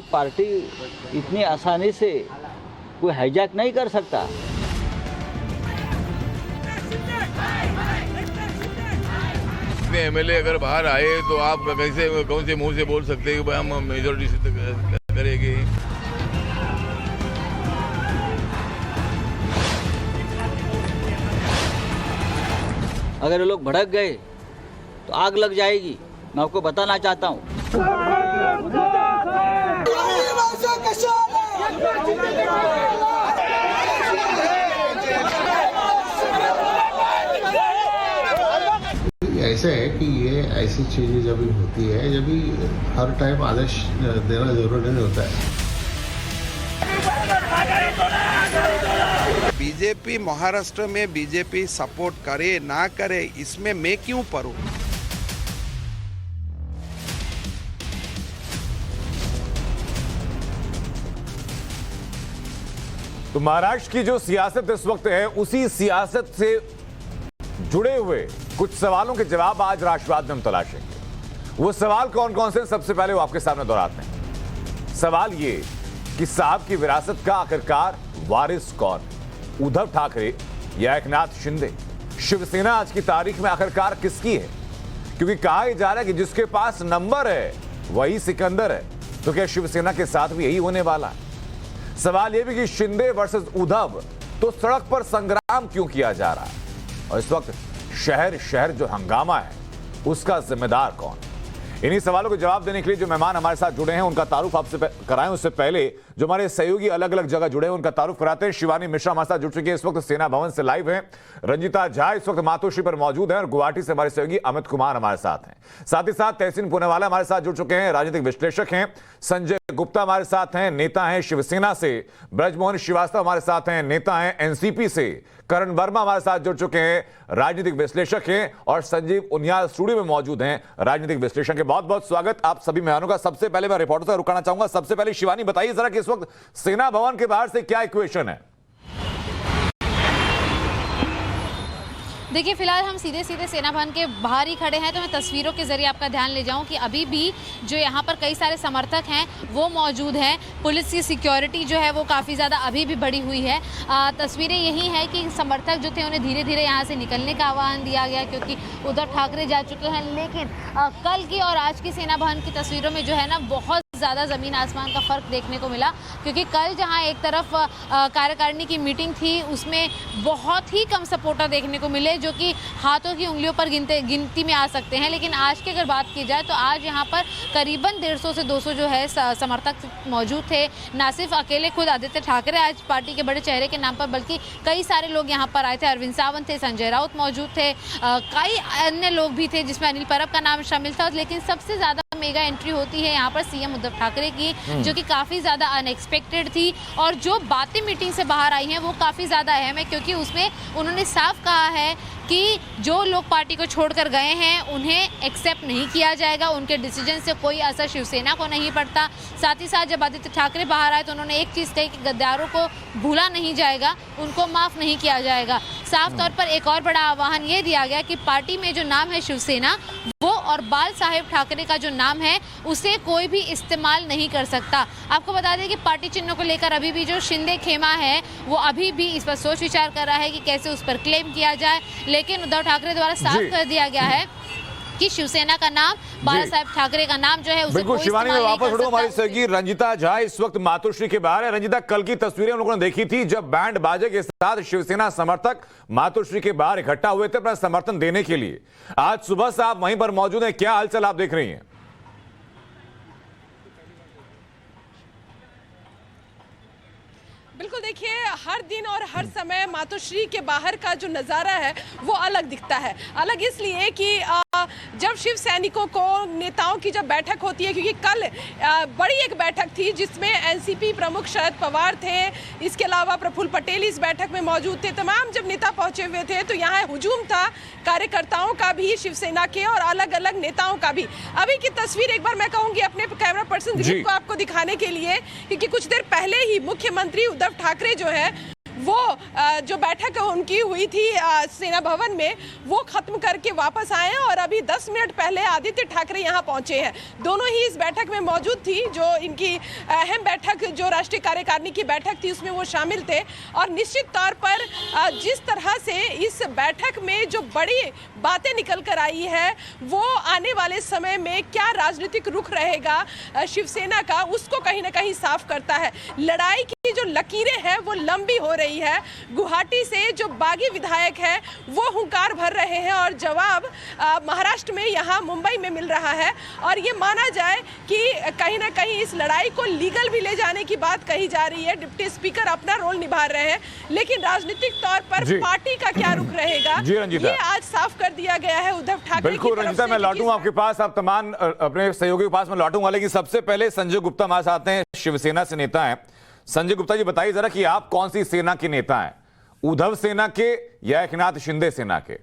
Party इतनी आसानी से कोई हाईजैक नहीं कर सकता। इतने एमएलए अगर बाहर आए तो आप कैसे कौन से मुंह से बोल सकते हैं कि भाई हम मेजोरिटी से करेंगे। अगर ये लोग भड़क गए तो आग लग जाएगी, मैं आपको बताना चाहता हूँ। ऐसा है कि ये ऐसी चीजें जब भी होती है, जब भी हर टाइम आदेश देना जरूरी नहीं होता है। बीजेपी महाराष्ट्र में बीजेपी सपोर्ट करे ना करे इसमें मैं क्यों पढ़ूं? तो महाराष्ट्र की जो सियासत इस वक्त है, उसी सियासत से जुड़े हुए कुछ सवालों के जवाब आज राष्ट्रवाद में हम तलाशेंगे। वो सवाल कौन कौन से, सबसे पहले वो आपके सामने दोहराते हैं। सवाल ये कि साहब की विरासत का आखिरकार वारिस कौन, उद्धव ठाकरे या एकनाथ शिंदे? शिवसेना आज की तारीख में आखिरकार किसकी है? क्योंकि कहा जा रहा है कि जिसके पास नंबर है वही सिकंदर है, तो क्या शिवसेना के साथ भी यही होने वाला है? सवाल यह भी कि शिंदे वर्सेस उद्धव, तो सड़क पर संग्राम क्यों किया जा रहा है? और इस वक्त शहर शहर जो हंगामा है उसका जिम्मेदार कौन? इन्हीं सवालों के जवाब देने के लिए जो मेहमान हमारे साथ जुड़े हैं उनका तारुफ आपसे कराएं, उससे पहले जो हमारे सहयोगी अलग अलग जगह जुड़े हैं उनका तारुफ कराते हैं। शिवानी मिश्रा हमारे साथ जुड़ चुकी है, इस वक्त सेना भवन से लाइव है। रंजिता झा इस वक्त मातोश्री पर मौजूद है और गुवाहाटी से हमारे सहयोगी अमित कुमार हमारे साथ हैं। साथ ही साथ तहसीन पुनेवाला हमारे साथ जुड़ चुके हैं, राजनीतिक विश्लेषक हैं। संजय गुप्ता हमारे साथ हैं, नेता हैं शिवसेना से। ब्रजमोहन श्रीवास्तव हमारे साथ हैं, नेता हैं एनसीपी से। करण वर्मा हमारे साथ जुड़ चुके हैं, राजनीतिक विश्लेषक हैं। और संजीव उनियाल स्टूडियो में मौजूद हैं, राजनीतिक विश्लेषक हैं। बहुत बहुत स्वागत आप सभी मेहमानों का। सबसे पहले मैं रिपोर्टर से रुकाना चाहूंगा। सबसे पहले शिवानी बताइए जरा कि इस वक्त सेना भवन के बाहर से क्या इक्वेशन है? देखिए, फिलहाल हम सीधे सीधे सेना भवन के बाहर ही खड़े हैं, तो मैं तस्वीरों के जरिए आपका ध्यान ले जाऊं कि अभी भी जो यहाँ पर कई सारे समर्थक हैं वो मौजूद हैं। पुलिस की सिक्योरिटी जो है वो काफ़ी ज़्यादा अभी भी बढ़ी हुई है। तस्वीरें यही हैं कि समर्थक जो थे उन्हें धीरे धीरे यहाँ से निकलने का आह्वान दिया गया, क्योंकि उद्धव ठाकरे जा चुके हैं। लेकिन कल की और आज की सेना भवन की तस्वीरों में जो है ना, बहुत ज़्यादा ज़मीन आसमान का फ़र्क देखने को मिला। क्योंकि कल जहां एक तरफ कार्यकारिणी की मीटिंग थी, उसमें बहुत ही कम सपोर्टर देखने को मिले, जो कि हाथों की उंगलियों पर गिनती में आ सकते हैं। लेकिन आज की अगर बात की जाए तो आज यहां पर करीबन 150 से 200 जो है समर्थक मौजूद थे। ना सिर्फ अकेले खुद आदित्य ठाकरे आज पार्टी के बड़े चेहरे के नाम पर, बल्कि कई सारे लोग यहाँ पर आए थे। अरविंद सावंत थे, संजय राउत मौजूद थे, कई अन्य लोग भी थे जिसमें अनिल परब का नाम शामिल था। लेकिन सबसे ज़्यादा मेगा एंट्री होती है यहाँ पर सीएम उद्धव ठाकरे की, जो कि काफ़ी ज़्यादा अनएक्सपेक्टेड थी। और जो बातें मीटिंग से बाहर आई हैं वो काफ़ी ज़्यादा अहम है, क्योंकि उसमें उन्होंने साफ कहा है कि जो लोग पार्टी को छोड़कर गए हैं उन्हें एक्सेप्ट नहीं किया जाएगा, उनके डिसीजन से कोई असर शिवसेना को नहीं पड़ता। साथ ही साथ जब आदित्य ठाकरे बाहर आए तो उन्होंने एक चीज़ कही कि गद्दारों को भूला नहीं जाएगा, उनको माफ़ नहीं किया जाएगा। साफ तौर पर एक और बड़ा आह्वान ये दिया गया कि पार्टी में जो नाम है शिवसेना, वो और बाल साहेब ठाकरे का जो नाम है उसे कोई भी इस्तेमाल नहीं कर सकता। आपको बता दें कि पार्टी चिन्हों को लेकर अभी भी जो शिंदे खेमा है वो अभी भी इस पर सोच विचार कर रहा है कि कैसे उस पर क्लेम किया जाए। लेकिन उद्धव ठाकरे द्वारा साफ कर दिया गया है कि शिवसेना का नाम, बाला साहेब ठाकरे का नाम जो है उसे बिल्कुल। शिवानी में वापस उड़ो, हमारी सहयोगी रंजिता झा इस वक्त मातोश्री के बाहर है। रंजिता, कल की तस्वीरें हम लोगों ने देखी थी जब बैंड बाजे के साथ शिवसेना समर्थक मातोश्री के बाहर इकट्ठा हुए थे अपना समर्थन देने के लिए। आज सुबह से आप वहीं पर मौजूद हैं, क्या हालचाल आप देख रही हैं? बिल्कुल, देखिए हर दिन और हर समय मातोश्री के बाहर का जो नज़ारा है वो अलग दिखता है। अलग इसलिए कि जब शिव सैनिकों को, नेताओं की जब बैठक होती है, क्योंकि कल बड़ी एक बैठक थी जिसमें एनसीपी प्रमुख शरद पवार थे, इसके अलावा प्रफुल्ल पटेल इस बैठक में मौजूद थे। तमाम जब नेता पहुंचे हुए थे तो यहाँ हुजूम था कार्यकर्ताओं का भी, शिवसेना के और अलग अलग नेताओं का भी। अभी की तस्वीर एक बार मैं कहूँगी अपने कैमरा पर्सन दिलीप को आपको दिखाने के लिए, क्योंकि कुछ देर पहले ही मुख्यमंत्री उद्धव ठाकरे जो है वो जो बैठक उनकी हुई थी सेना भवन में वो खत्म करके वापस आए हैं और अभी 10 मिनट पहले आदित्य ठाकरे यहाँ पहुंचे हैं। दोनों ही इस बैठक में मौजूद थी। जो इनकी अहम बैठक जो राष्ट्रीय कार्यकारिणी की बैठक थी उसमें वो शामिल थे और निश्चित तौर पर जिस तरह से इस बैठक में जो बड़ी बातें निकल कर आई है वो आने वाले समय में क्या राजनीतिक रुख रहेगा शिवसेना का उसको कहीं ना कहीं साफ करता है। लड़ाई की जो लकीरें हैं वो लंबी हो रही है। गुवाहाटी से जो बागी विधायक है वो हुंकार भर रहे हैं और जवाब महाराष्ट्र में यहाँ मुंबई में मिल रहा है और ये माना जाए कि कहीं ना कहीं इस लड़ाई को लीगल भी ले जाने की बात कही जा रही है। डिप्टी स्पीकर अपना रोल निभा रहे हैं लेकिन राजनीतिक तौर पर पार्टी का क्या रुख रहेगा ये आज साफ कर दिया गया है उद्धव ठाकरे। बिल्कुल रंजीता, मैं लौटूंगा आपके पास, आप तमाम अपने सहयोगी के पास मैं लौटूंगा, लेकिन सबसे पहले संजय गुप्ता हमारे साथ हैं, शिवसेना से नेता हैं। संजय गुप्ता जी बताइए जरा कि आप कौन सी सेना के नेता हैं, उद्धव सेना के या एकनाथ शिंदे सेना के?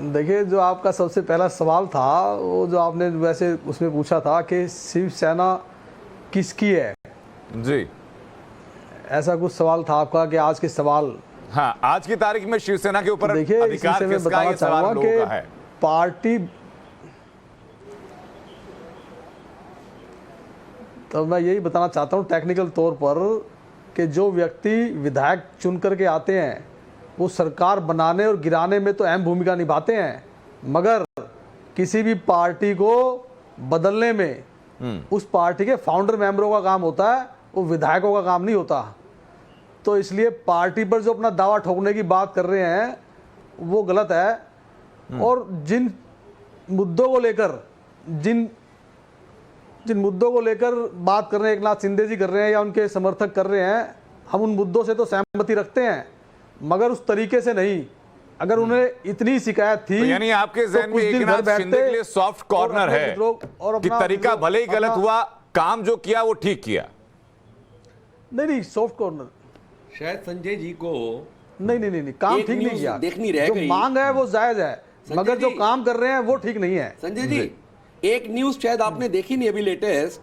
देखिए, जो आपका सबसे पहला सवाल था वो जो आपने वैसे उसमें पूछा था कि शिवसेना किसकी है जी, ऐसा कुछ सवाल था आपका कि आज के सवाल। हाँ, आज की तारीख में शिवसेना के ऊपर देखिए अधिकार मैं किसका, बताना ये सवाल चाहूंगा लोगों का कि है। पार्टी, तो मैं यही बताना चाहता हूँ टेक्निकल तौर पर कि जो व्यक्ति विधायक चुन करके आते हैं वो सरकार बनाने और गिराने में तो अहम भूमिका निभाते हैं, मगर किसी भी पार्टी को बदलने में उस पार्टी के फाउंडर मेंबरों का काम होता है, वो विधायकों का काम नहीं होता। तो इसलिए पार्टी पर जो अपना दावा ठोकने की बात कर रहे हैं वो गलत है। और जिन मुद्दों को लेकर जिन मुद्दों को लेकर बात कर रहे हैं, एकनाथ शिंदे जी कर रहे हैं या उनके समर्थक कर रहे हैं, हम उन मुद्दों से तो सहमति रखते हैं मगर उस तरीके से नहीं। अगर उन्हें इतनी शिकायत थी तो यानी आपके जहन में एकनाथ शिंदे के लिए सॉफ्ट कॉर्नर है कि तरीका भले ही गलत हुआ, काम जो किया वो ठीक किया। नहीं, सॉफ्ट कॉर्नर शायद संजय जी को नहीं, काम ठीक नहीं किया। देखनी रह जो गई, मांग है वो जायज है मगर जो काम कर रहे हैं वो ठीक नहीं है। संजय जी, एक न्यूज शायद आपने देखी नहीं अभी लेटेस्ट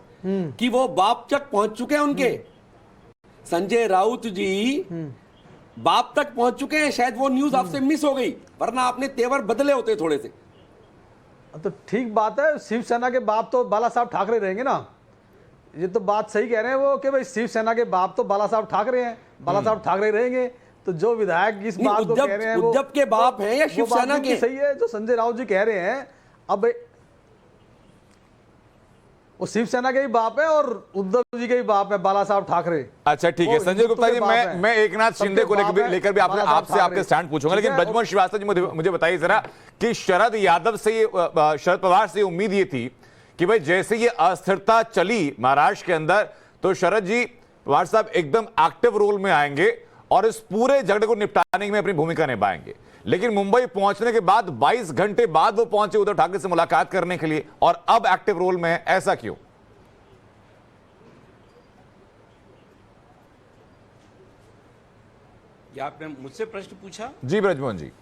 कि वो बाप तक पहुंच चुके हैं उनके, संजय राउत जी बाप तक पहुंच चुके हैं। शायद वो न्यूज आपसे मिस हो गई, वरना आपने तेवर बदले होते थोड़े से। तो ठीक बात है, शिवसेना के बाप तो बाला साहब ठाकरे रहेंगे ना। ये तो बात सही कह रहे हैं वो कि भाई शिवसेना के बाप तो बाला साहब ठाकरे हैं, बाला साहब ठाकरे रहेंगे। तो जो विधायक इस बात को कह रहे हैं उद्धव के बाप हैं या शिवसेना के? सही है जो संजय राउत जी कह रहे हैं, अब वो शिवसेना के ही बाप है और उद्धव जी के ही बाप है बाला साहब ठाकरे। अच्छा ठीक है संजय गुप्ता जी, मैं एकनाथ शिंदे को लेकर भी आपसे आपके स्टैंड पूछूंगा, लेकिन ब्रजमोहन श्रीवास्तव जी मुझे बताइए जरा कि शरद यादव से, शरद पवार से उम्मीद ये थी कि भाई जैसे ये अस्थिरता चली महाराष्ट्र के अंदर तो शरद जी पवार साहब एकदम एक्टिव रोल में आएंगे और इस पूरे झगड़े को निपटाने में अपनी भूमिका निभाएंगे। लेकिन मुंबई पहुंचने के बाद 22 घंटे बाद वो पहुंचे उद्धव ठाकरे से मुलाकात करने के लिए और अब एक्टिव रोल में है, ऐसा क्यों? या आपने मुझसे प्रश्न पूछा? जी ब्रजमोहन जी।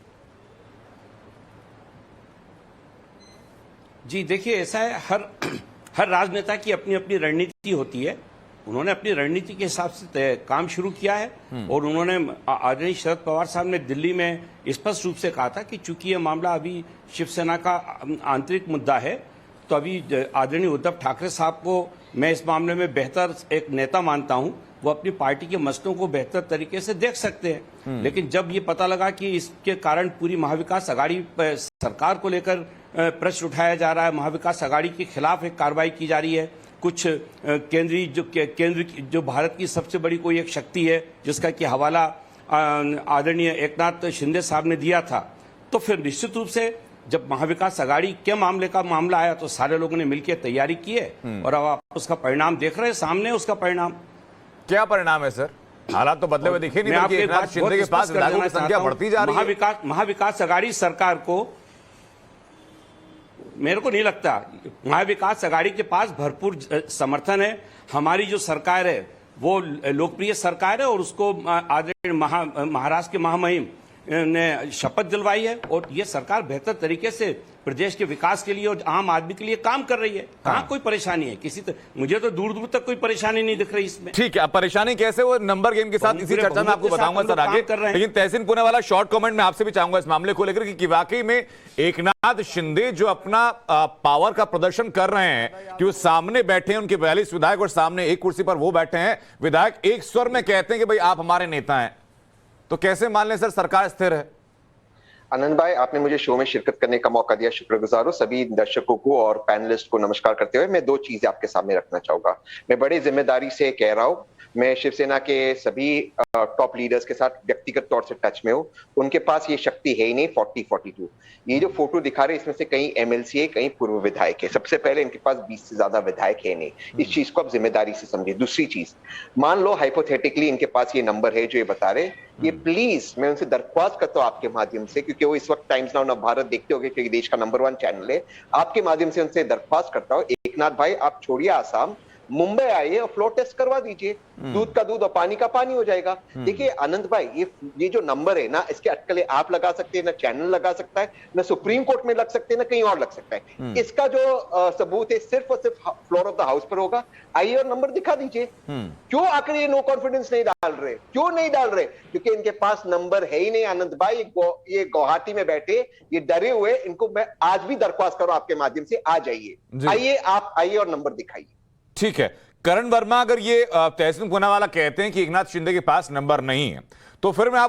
जी देखिए, ऐसा है, हर राजनेता की अपनी अपनी रणनीति होती है। उन्होंने अपनी रणनीति के हिसाब से काम शुरू किया है और उन्होंने आदरणीय शरद पवार साहब ने दिल्ली में स्पष्ट रूप से कहा था कि चूंकि यह मामला अभी शिवसेना का आंतरिक मुद्दा है तो अभी आदरणीय उद्धव ठाकरे साहब को मैं इस मामले में बेहतर एक नेता मानता हूं, वो अपनी पार्टी के मसलों को बेहतर तरीके से देख सकते हैं। लेकिन जब ये पता लगा कि इसके कारण पूरी महाविकास अघाड़ी सरकार को लेकर प्रश्न उठाया जा रहा है, महाविकास अघाड़ी के खिलाफ एक कार्रवाई की जा रही है, कुछ केंद्र जो भारत की सबसे बड़ी कोई एक शक्ति है जिसका कि हवाला आदरणीय एकनाथ शिंदे साहब ने दिया था, तो फिर निश्चित रूप से जब महाविकास अघाड़ी के मामला आया तो सारे लोगों ने मिलकर तैयारी की है और अब आप उसका परिणाम देख रहे हैं सामने। उसका परिणाम क्या परिणाम है सर? हालात तो बदले हुए दिखे नहीं, बल्कि एकनाथ शिंदे के पास विधायकों की संख्या बढ़ती जा रही है। महाविकास अघाड़ी सरकार को, मेरे को नहीं लगता, महाविकास अघाड़ी के पास भरपूर समर्थन है। हमारी जो सरकार है वो लोकप्रिय सरकार है और उसको आदरणीय महाराष्ट्र के महामहिम ने शपथ दिलवाई है और ये सरकार बेहतर तरीके से प्रदेश के विकास के लिए और आम आदमी के लिए काम कर रही है। कहाँ कोई परेशानी है? मुझे तो दूर दूर तक कोई परेशानी नहीं दिख रही इसमें। ठीक है, अब परेशानी कैसे, वो नंबर गेम के साथ इसी चर्चा में आपको बताऊंगा सर आगे। लेकिन तहसीन पुनावाला, शॉर्ट कमेंट में आपसे भी चाहूंगा इस मामले को लेकर कि वाकई में एकनाथ शिंदे जो अपना पावर का प्रदर्शन कर रहे हैं कि वो सामने बैठे हैं, उनके 42 विधायक और सामने एक कुर्सी पर वो बैठे हैं, विधायक एक स्वर में कहते हैं कि भाई आप हमारे नेता हैं, तो कैसे मान लें सर सरकार स्थिर है? आनंद भाई, आपने मुझे शो में शिरकत करने का मौका दिया, शुक्रगुजार हूं। सभी दर्शकों को और पैनलिस्ट को नमस्कार करते हुए मैं दो चीजें आपके सामने रखना चाहूंगा। मैं बड़ी जिम्मेदारी से कह रहा हूं, मैं शिवसेना के सभी टॉप लीडर्स के साथ व्यक्तिगत तौर से टच में हूं। उनके पास ये शक्ति है ही नहीं। 40-42 ये जो फोटो दिखा रहे, इसमें से कई एमएलसी है, कई पूर्व विधायक है। सबसे पहले इनके पास 20 से ज्यादा विधायक है नहीं। इस चीज को आप जिम्मेदारी से समझिए। दूसरी चीज, मान लो हाइपोथेटिकली इनके पास ये नंबर है जो ये बता रहे, ये प्लीज मैं उनसे दरख्वास्त करता हूं आपके माध्यम से, क्योंकि वो इस वक्त टाइम्स नाउ भारत देखते होंगे क्योंकि देश का नंबर 1 चैनल है, आपके माध्यम से उनसे दरख्वास्त करता हूं, एकनाथ भाई आप छोड़िए आसाम, मुंबई आइए और फ्लोर टेस्ट करवा दीजिए। दूध का दूध और पानी का पानी हो जाएगा। देखिए आनंद भाई, ये जो नंबर है ना, इसके अटकलें आप लगा सकते हैं, ना चैनल लगा सकता है, ना सुप्रीम कोर्ट में लग सकते हैं, ना कहीं और लग सकता है। इसका जो सबूत है सिर्फ और सिर्फ फ्लोर ऑफ द हाउस पर होगा। आइए और नंबर दिखा दीजिए। क्यों आखिर ये नो कॉन्फिडेंस नहीं डाल रहे? क्यों नहीं डाल रहे? क्योंकि इनके पास नंबर है ही नहीं आनंद भाई। ये गुवाहाटी में बैठे, ये डरे हुए, इनको मैं आज भी दरख्वास्त करूं आपके माध्यम से, आ जाइए, आइए, आप आइए और नंबर दिखाइए। ठीक है, करण वर्मा, अगर ये तहसीन पुनावाला कहते हैं कि एकनाथ शिंदे के पास नंबर नहीं है, तो फिर मैं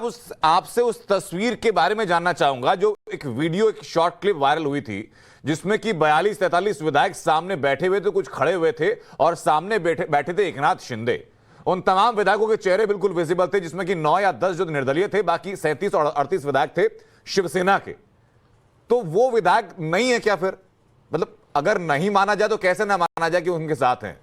आपसे उस तस्वीर के बारे में जानना चाहूंगा जो एक वीडियो, एक शॉर्ट क्लिप वायरल हुई थी जिसमें कि 42-43 विधायक सामने बैठे हुए थे, कुछ खड़े हुए थे और सामने बैठे थे एकनाथ शिंदे। उन तमाम विधायकों के चेहरे बिल्कुल विजिबल थे, जिसमें कि 9 या 10 जो निर्दलीय थे, बाकी 37 और 38 विधायक थे शिवसेना के। तो वो विधायक नहीं है क्या फिर? मतलब अगर नहीं माना जाए तो कैसे ना माना जाए कि उनके साथ हैं?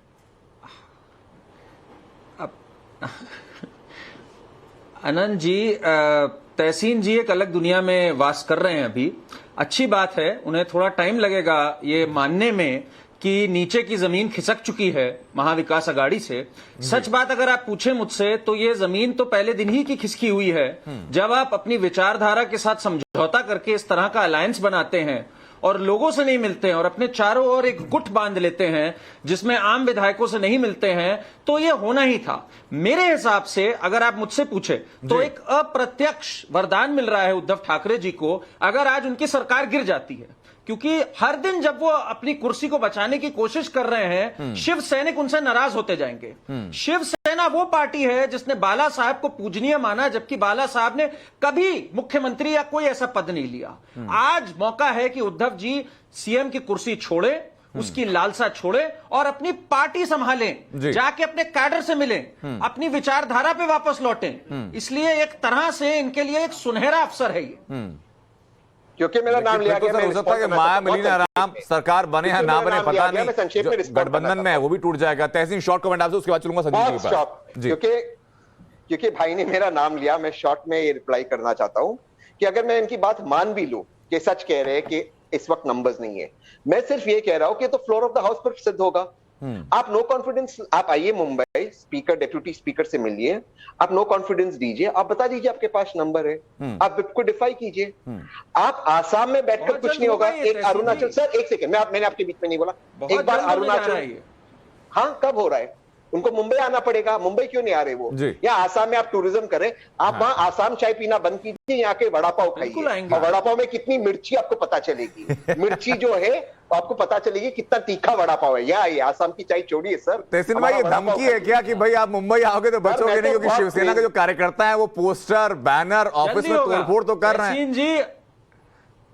आनंद जी, तहसीन जी एक अलग दुनिया में वास कर रहे हैं अभी। अच्छी बात है, उन्हें थोड़ा टाइम लगेगा ये मानने में कि नीचे की जमीन खिसक चुकी है महाविकास अघाड़ी से। सच बात अगर आप पूछे मुझसे तो ये जमीन तो पहले दिन ही की खिसकी हुई है। जब आप अपनी विचारधारा के साथ समझौता करके इस तरह का अलायंस बनाते हैं और लोगों से नहीं मिलते हैं और अपने चारों ओर एक गुट बांध लेते हैं जिसमें आम विधायकों से नहीं मिलते हैं, तो ये होना ही था। मेरे हिसाब से अगर आप मुझसे पूछे तो एक अप्रत्यक्ष वरदान मिल रहा है उद्धव ठाकरे जी को अगर आज उनकी सरकार गिर जाती है, क्योंकि हर दिन जब वो अपनी कुर्सी को बचाने की कोशिश कर रहे हैं, शिव सैनिक उनसे नाराज होते जाएंगे। शिवसेना वो पार्टी है जिसने बाला साहब को पूजनीय माना, जबकि बाला साहब ने कभी मुख्यमंत्री या कोई ऐसा पद नहीं लिया। आज मौका है कि उद्धव जी सीएम की कुर्सी छोड़े, उसकी लालसा छोड़े और अपनी पार्टी संभालें, जाके अपने कैडर से मिलें, अपनी विचारधारा पे वापस लौटें। इसलिए एक तरह से इनके लिए एक सुनहरा अवसर है ये। क्योंकि मेरा नाम लिया गया, हो सकता है कि माया मिली ना राम सरकार बने या ना बने पता नहीं, गठबंधन में है वो भी टूट जाएगा। तहसीन, शॉर्ट कमेंट आपसे, उसके बाद चलूंगा संजीव जी के पास। क्योंकि भाई ने मेरा नाम लिया, मैं शॉर्ट में ये रिप्लाई करना चाहता हूं कि अगर मैं इनकी बात मान भी लूं कि सच कह रहे हैं कि इस वक्त नंबर्स नहीं है, मैं सिर्फ ये कह रहा हूं कि तो फ्लोर ऑफ द हाउस पर सिद्ध होगा। आप नो कॉन्फिडेंस, आप आइए मुंबई, स्पीकर डेप्यूटी स्पीकर से मिलिए, आप नो कॉन्फिडेंस दीजिए, आप बता दीजिए आपके पास नंबर है, आप विप को डिफाई कीजिए। आप आसाम में बैठकर कुछ नहीं होगा। एक अरुणाचल, सर एक सेकंड, मैंने आपके बीच में नहीं बोला। एक बार अरुणाचल, हाँ कब हो रहा है? उनको मुंबई आना पड़ेगा। मुंबई क्यों नहीं आ रहे वो? या आसाम में आप टूरिज्म करें, आप वहां आसाम चाय पीना बंद कीजिए, यहाँ के वड़ा पाव खाइए, और वड़ा पाव में कितनी मिर्ची आपको पता चलेगी। मिर्ची जो है आपको पता चलेगी कितना तीखा वड़ा पाव है। यहाँ आइए, आसाम की चाय छोड़िए सर। तहसीन भाई, ये धमकी है क्या कि भाई आप मुंबई आओगे तो बचोगे नहीं? क्योंकि शिवसेना के जो कार्यकर्ता है वो पोस्टर, बैनर, ऑफिस में तोड़फोड़ तो कर रहे हैं।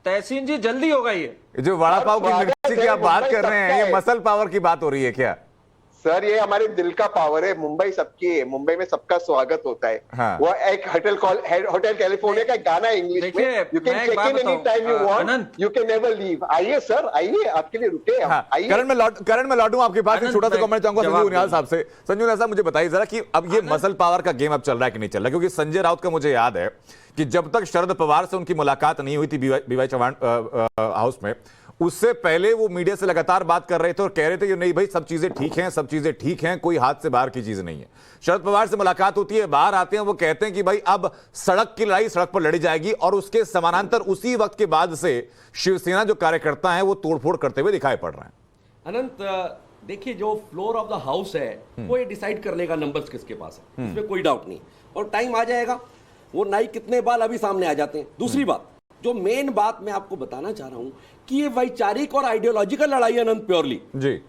तहसीन जी जल्दी होगा ये जो वड़ा पाव की मिर्ची की आप बात कर रहे हैं, ये मसल पावर की बात हो रही है क्या? सर ये हमारे दिल का पावर है। मुंबई सबकी है, मुंबई में सबका स्वागत होता है। हाँ। वो एक होटल कैलिफोर्निया का गाना है इंग्लिश में, you can check in any time you want, you can never leave. आइए सर, आइए, आपके लिए रुके हम। आइए। करण में लौटूं आपके पास, छोटा सा कमेंट चाहूंगा संजू उनियाल साहब से। संजू उनियाल साहब, मुझे बताइए जरा कि अब ये मसल पावर का गेम अब चल रहा है कि नहीं चल रहा? क्योंकि संजय राउत का मुझे याद है कि जब तक शरद पवार से उनकी मुलाकात नहीं हुई थी बीवाई चौहान हाउस में, उससे पहले वो मीडिया से लगातार बात कर रहे थे और कह रहे थे कि नहीं भाई सब चीजें ठीक हैं, सब चीजें ठीक हैं, कोई हाथ से बाहर की चीज नहीं है। शरद पवार से मुलाकात होती है, बाहर आते हैं, वो कहते हैं कि भाई अब सड़क की लड़ाई सड़क पर लड़ी जाएगी, और उसके समानांतर उसी वक्त के बाद से शिवसेना जो कार्यकर्ता हैं वो तोड़फोड़ करते हुए दिखाई पड़ रहे हैं। अनंत, देखिए जो फ्लोर ऑफ द हाउस है वो ये डिसाइड कर लेगा नंबर्स किसके पास है, इसमें कोई डाउट नहीं, और टाइम आ जाएगा, वो नाई कितने बाल अभी सामने आ जाते हैं। दूसरी बात, जो मेन बात मैं आपको बताना चाह रहा हूं कि ये वैचारिक और आइडियोलॉजिकल लड़ाई अनंत प्योरली जी,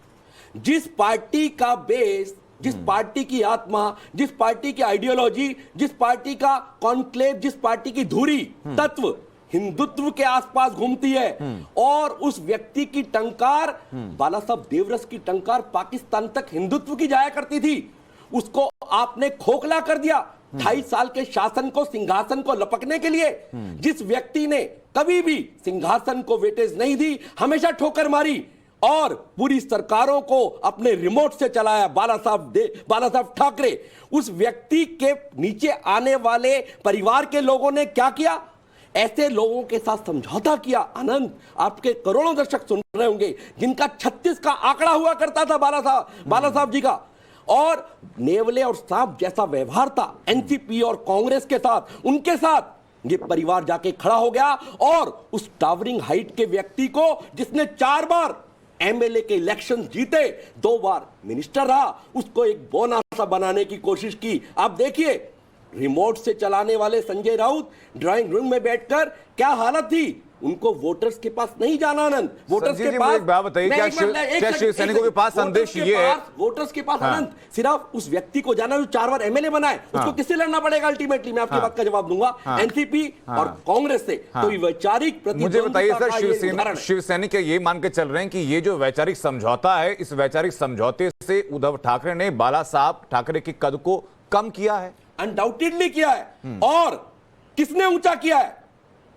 जिस पार्टी का बेस, जिस पार्टी की आत्मा, जिस पार्टी की आइडियोलॉजी, जिस पार्टी का कॉन्क्लेव, जिस पार्टी की धुरी तत्व हिंदुत्व के आसपास घूमती है, और उस व्यक्ति की टंकार, बाला साहब देवरस की टंकार पाकिस्तान तक हिंदुत्व की जाया करती थी, उसको आपने खोखला कर दिया 2.5 साल के शासन को, सिंहासन को लपकने के लिए। जिस व्यक्ति ने कभी भी सिंहासन को वेटेज नहीं दी, हमेशा ठोकर मारी और पूरी सरकारों को अपने रिमोट से चलाया, बाला साहब ठाकरे, उस व्यक्ति के नीचे आने वाले परिवार के लोगों ने क्या किया? ऐसे लोगों के साथ समझौता किया। अनंत, आपके करोड़ों दर्शक सुन रहे होंगे जिनका 36 का आंकड़ा हुआ करता था बाला साहब जी का, और नेवले और सांप जैसा व्यवहार था एनसीपी और कांग्रेस के साथ, उनके साथ ये परिवार जाके खड़ा हो गया, और उस टावरिंग हाइट के व्यक्ति को, जिसने 4 बार एमएलए के इलेक्शन जीते, 2 बार मिनिस्टर रहा, उसको एक बोनासा बनाने की कोशिश की। आप देखिए रिमोट से चलाने वाले संजय राउत ड्राइंग रूम में बैठकर क्या हालत थी, उनको वोटर्स के पास नहीं जाना। आनंद, वोटर्स के पास, बात बताइए, क्या शिवसैनिकों के पास संदेश ये है? वोटर्स के पास अनंत सिर्फ उस व्यक्ति को जाना जो 4 बार एमएलए बना है, उसको किससे लड़ना पड़ेगा अल्टीमेटली? मैं आपकी बात का जवाब दूंगा, एनसीपी और कांग्रेस से। तो वैचारिक मुझे बताइए सर, शिवसैनिक ये मान के चल रहे हैं कि ये जो वैचारिक समझौता है, इस वैचारिक समझौते से उद्धव ठाकरे ने बाला साहब ठाकरे के कद को कम किया है? अनडाउटेडली किया है। और किसने ऊंचा किया है?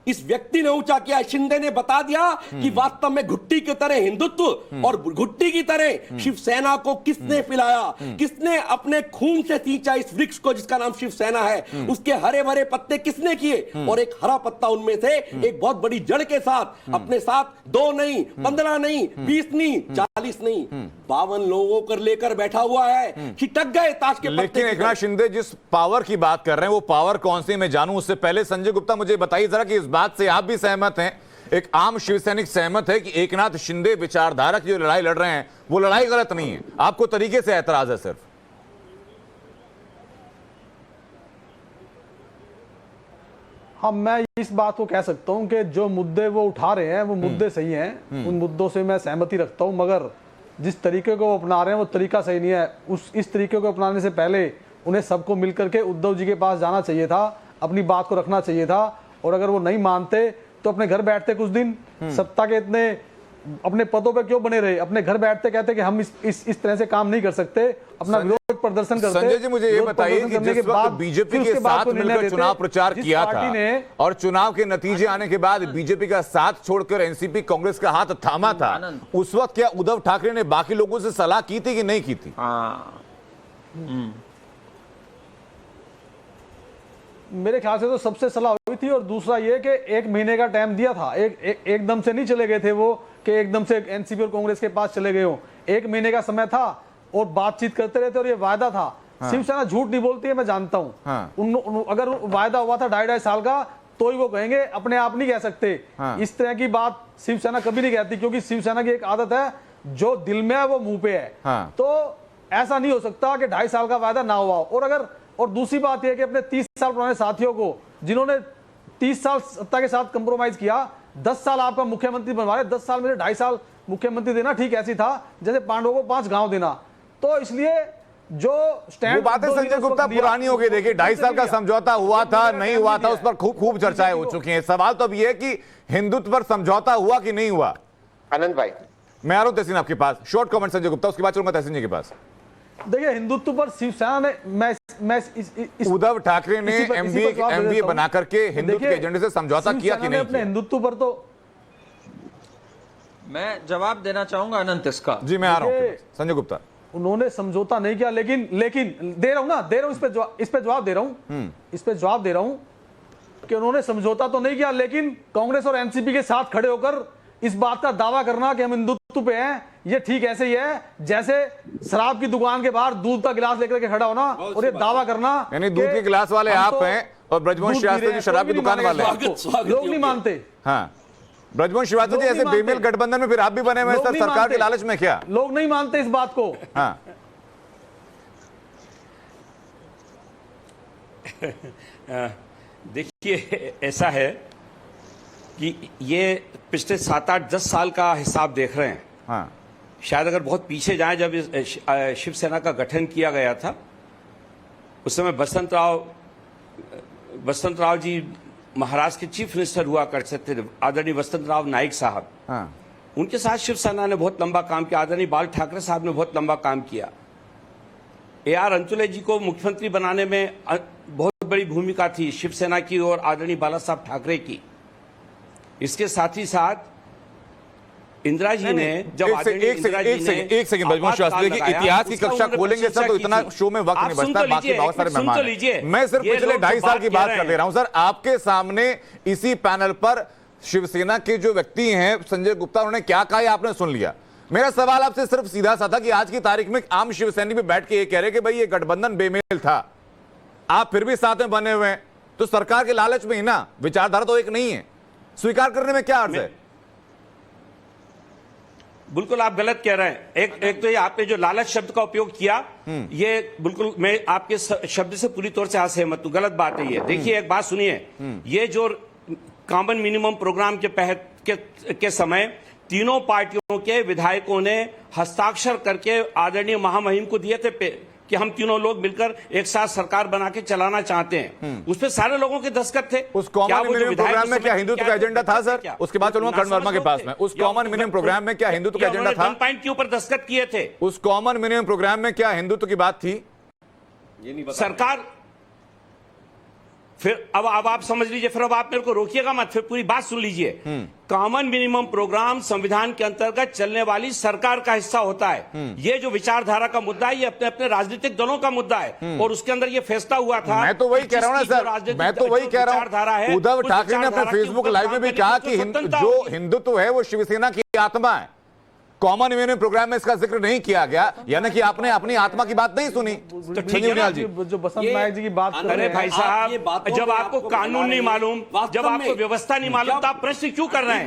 इस व्यक्ति ने ऊंचा किया। शिंदे ने बता दिया कि वास्तव में घुट्टी की तरह हिंदुत्व और घुट्टी की तरह शिवसेना को किसने पिलाया, किसने अपने खून से सींचा इस वृक्ष को जिसका नाम शिवसेना है, उसके हरे भरे पत्ते किसने किए, और एक हरा पत्ता उनमें से एक बहुत बड़ी जड़ के साथ अपने साथ 2 नहीं, 15 नहीं, 20 नहीं, 40 नहीं, 52 लोगों को लेकर बैठा हुआ है। छिटक गए ताश के पत्ते। लेकिन एकनाथ शिंदे जिस पावर की बात कर रहे हैं वो पावर कौन सी मैं जानूं, उससे पहले संजय गुप्ता मुझे बताइए जरा कि इस बात से आप भी सहमत हैं, एक आम शिवसैनिक सहमत है कि एकनाथ शिंदे विचारधारा की जो लड़ाई लड़ रहे हैं वो लड़ाई गलत नहीं है, आपको तरीके से ऐतराज है सिर्फ? हाँ, मैं इस बात को कह सकता हूं कि जो मुद्दे वो उठा रहे हैं वो मुद्दे सही हैं, उन मुद्दों से मैं सहमति रखता हूं, मगर जिस तरीके को वो अपना रहे हैं वो तरीका सही नहीं है। इस तरीके को अपनाने से पहले उन्हें सबको मिलकर के उद्धव जी के पास जाना चाहिए था, अपनी बात को रखना चाहिए था, और अगर वो नहीं मानते तो अपने घर बैठते कुछ दिन। सत्ता के इतने अपने पदों पे क्यों बने रहे? अपने घर बैठते कहते कि हम इस तरह से काम नहीं कर सकते, अपना विरोध प्रदर्शन करते। संजय जी मुझे ये बताइए कि जिस वक्त बीजेपी के साथ मिलकर चुनाव प्रचार किया था और चुनाव के नतीजे आने के बाद बीजेपी का साथ छोड़कर एनसीपी कांग्रेस का हाथ थामा था, उस वक्त क्या उद्धव ठाकरे ने बाकी लोगों से सलाह की थी कि नहीं की थी? मेरे ख्याल से तो सबसे सलाह हुई थी, और दूसरा ये कि 1 महीने का टाइम दिया था, एकदम से नहीं चले गए थे वो कि एकदम से एनसीपी और कांग्रेस के पास चले गए हो। 1 महीने का समय था और बातचीत करते रहते, और ये वायदा था। शिवसेना झूठ नहीं बोलती है, मैं जानता हूं। अगर वायदा हुआ था 2.5 साल का तो ही वो कहेंगे, अपने आप नहीं कह सकते। इस तरह की बात शिवसेना कभी नहीं कहती, क्योंकि शिवसेना की एक आदत है, जो दिल में है वो मुंह पे है। तो ऐसा नहीं हो सकता कि 2.5 साल का वायदा ना हुआ। और दूसरी बात यह कि अपने 30 साल पुराने साथियों को, जिन्होंने 30 साल सत्ता के साथ कंप्रोमाइज किया, 10 साल आपका मुख्यमंत्री बनवा रहे, 10 साल में 2.5 साल मुख्यमंत्री देना ठीक ऐसी था जैसे पांडवों को 5 गांव देना। तो इसलिए जो स्टैंड, बातें संजय गुप्ता पुरानी हो गई। देखिए 2.5 साल का समझौता हुआ था नहीं हुआ था, उस पर खूब चर्चाएं हो चुकी हैं। सवाल तो अब यह है कि हिंदुत्व पर समझौता हुआ कि नहीं हुआ। आनंद भाई, मैं आ रहा हूं तहसीन आपके पास, शॉर्ट कमेंट संजय गुप्ता, उसके बाद चलूंगा तहसीन जी के पास। देखिए, हिंदुत्व पर शिवसेना ने उद्धव ठाकरे ने एमबीए बना करके हिंदुत्व के एजेंडे से समझौता किया कि नहीं? अपने हिंदुत्व पर तो मैं जवाब देना चाहूंगा अनंत इसका। जी मैं आ रहा हूं संजय गुप्ता। उन्होंने समझौता नहीं किया, लेकिन दे रहा हूं इस पे जवाब दे रहा हूं कि उन्होंने समझौता तो नहीं किया, लेकिन कांग्रेस और एनसीपी के साथ खड़े होकर इस बात का दावा करना कि हम हिंदुत्व पे हैं, ये ठीक ऐसे ही है जैसे शराब की दुकान के बाहर दूध का गिलास लेकर के खड़ा होना और ये दावा करना यानी दूध के गिलास वाले आप हैं और ब्रजमोहन श्रीवास्तव जी शराब की दुकान वाले हैं। लोग नहीं मानते। हाँ, ब्रजमोहन श्रीवास्तव जी ऐसे बेमेल गठबंधन में फिर आप भी बने हुए हैं सर, सरकार के लालच में क्या? लोग नहीं मानते इस बात को। हाँ देखिए, ऐसा है कि ये पिछले 7-8-10 साल का हिसाब देख रहे हैं। हाँ, शायद अगर बहुत पीछे जाएं, जब शिवसेना का गठन किया गया था उस समय वसंत राव जी महाराष्ट्र के चीफ मिनिस्टर हुआ करते थे, आदरणीय वसंत राव नाइक साहब। हाँ, उनके साथ शिवसेना ने बहुत लंबा काम किया। आदरणीय बाल ठाकरे साहब ने बहुत लंबा काम किया। AR अंतुले जी को मुख्यमंत्री बनाने में बहुत बड़ी भूमिका थी शिवसेना की और आदरणीय बाला साहब ठाकरे की। इसके साथ ही साथ इंदिरा जी ने जब एक सेकंड ब्रजमोहन श्रीवास्तव जी, इतिहास की कक्षा खोलेंगे सर तो इतना शो में वक्त नहीं बचता, बाकी बहुत सारे मेहमान हैं। मैं सिर्फ पिछले 2.5 साल की बात कर ले रहा हूं सर। आपके सामने इसी पैनल पर शिवसेना के जो व्यक्ति हैं संजय गुप्ता, उन्होंने क्या कहा आपने सुन लिया। मेरा सवाल आपसे सिर्फ सीधा सा था कि आज की तारीख में आम शिवसैनिक भी बैठ के ये कह रहे कि भाई ये गठबंधन बेमेल था, आप फिर भी साथ में बने हुए हैं, तो सरकार के लालच में ही ना, विचारधारा तो एक नहीं है, स्वीकार करने में क्या अर्थ है? बिल्कुल आप गलत कह रहे हैं। एक तो ये आपने जो लालच शब्द का उपयोग किया, ये बिल्कुल मैं आपके शब्द से पूरी तौर से असहमत हूं, गलत बात है ये। देखिए एक बात सुनिए, ये जो कॉमन मिनिमम प्रोग्राम के समय तीनों पार्टियों के विधायकों ने हस्ताक्षर करके आदरणीय महामहिम को दिए थे कि हम तीनों लोग मिलकर एक साथ सरकार बना के चलाना चाहते हैं। उस पर सारे लोगों के दस्तखत थे। उस कॉमन मिनिमम प्रोग्राम में क्या हिंदुत्व का एजेंडा था सर? उसके बाद चलूंगा कर्ण वर्मा के पास में। उस कॉमन मिनिमम प्रोग्राम में क्या हिंदुत्व का एजेंडा था? पॉइंट के ऊपर दस्तखत किए थे। उस कॉमन मिनिमम प्रोग्राम में क्या हिंदुत्व की बात थी? सरकार फिर अब आप समझ लीजिए, फिर अब आप मेरे को रोकिएगा मत, फिर पूरी बात सुन लीजिए। कॉमन मिनिमम प्रोग्राम संविधान के अंतर्गत चलने वाली सरकार का हिस्सा होता है। ये जो विचारधारा का मुद्दा है, ये अपने अपने राजनीतिक दलों का मुद्दा है और उसके अंदर ये फैसला हुआ था। मैं तो वही कह रहा हूं ना सर, मैं तो वही कह रहा हूं। उद्धव ठाकरे ने अपने फेसबुक लाइव में भी कहा कि जो हिंदुत्व है वो शिवसेना की आत्मा है। कॉमन मिनिमम प्रोग्राम में इसका जिक्र नहीं किया गया, यानी कि आपने अपनी आत्मा की बात नहीं सुनी। तो ठीक है जी, जो बसंत नायक जी की बात कर रहे अरे हैं, भाई साहब, जब आपको कानून नहीं मालूम, जब आपको व्यवस्था नहीं मालूम, तो आप प्रश्न क्यों कर रहे हैं?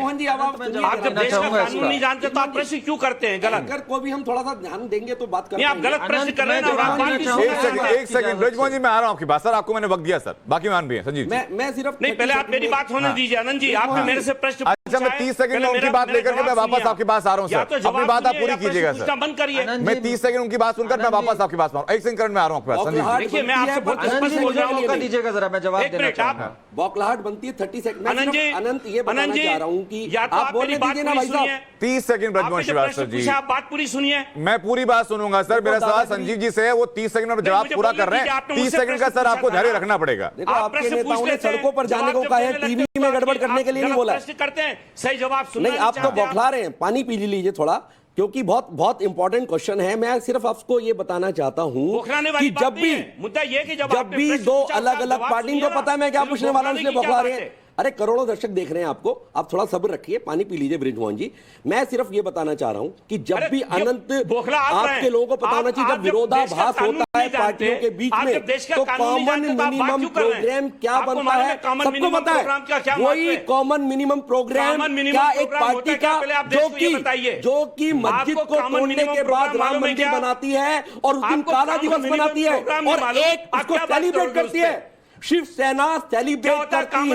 आप जब देश का कानून नहीं जानते तो आप प्रश्न क्यों करते हैं? गलत अगर को भी हम थोड़ा सा ध्यान देंगे तो बात नहीं, आप गलत प्रश्न कर रहे हैं। एक सेकंड ब्रजमोहन जी, मैं आ रहा हूं आपकी बात। सर आपको मैंने वक्त दिया सर, बाकी मान भी है संजीव। मैं सिर्फ नहीं, पहले आप मेरी बात होने दीजिए आनंद जी। आपने मेरे से प्रश्न अच्छा, मैं 30 सेकंड में उनकी बात लेकर के मैं वापस आपके पास आ रहा हूं सर। अपनी बात आप पूरी कीजिएगा सर। बंद करिए। मैं 30 सेकंड उनकी बात सुनकर मैं वापस आपके पास आ रहा हूं। 1 सेकंड में आ रहा हूं आपके पास संजीव। देखिए मैं आपसे बहुत स्पष्ट बोल रहा हूं, दीजिएगा जरा, मैं जवाब देना चाहूंगा। बौखलाहट बनती है 30 सेकंड। अनंत ये बताना आनंद जी, चाह रहा हूं कि या तो आप बोलने दीजिए ना भाई साहब। 30 सेकंड ब्रजमोहन श्रीवास्तव जी, आप बात पूरी सुनिए। मैं पूरी बात सुनूंगा सर। मेरा सवाल संजीव जी से है, वो 30 सेकंड में जवाब पूरा कर रहे हैं। 30 सेकंड का सर आपको धैर्य रखना पड़ेगा। देखो आपके नेताओं ने सड़कों पर जाने को कहा है, टीवी में गड़बड़ करने के लिए नहीं बोला। करते हैं सही जवाब सुनना नहीं, आप तो बौखला रहे हैं। पानी पी लीजिए थोड़ा, क्योंकि बहुत बहुत इंपॉर्टेंट क्वेश्चन है। मैं सिर्फ आपको ये बताना चाहता हूं कि जब भी मुद्दा ये कि जब भी दो अलग अलग पार्टी को पता है मैं क्या पूछने वाला हूं, इसलिए बौखला रहे हैं। अरे करोड़ों दर्शक देख रहे हैं आपको, आप थोड़ा सब्र रखिए, पानी पी लीजिए ब्रिजमोहन जी। मैं सिर्फ ये बताना चाह रहा हूं कि जब भी अनंत आपके लोगों को पता होना चाहिए, जब विरोधाभास होता है पार्टियों के बीच में, तो कॉमन मिनिमम प्रोग्राम क्या बनता है सबको पता है। वही कॉमन मिनिमम प्रोग्राम क्या एक पार्टी का जो कि मस्जिद को तोड़ने के बाद राम मंदिर बनाती है और उस दिन काला दिवस मनाती है और एक उसको सेलिब्रेट करती है। शिवसेना सेलिब्रेट करती है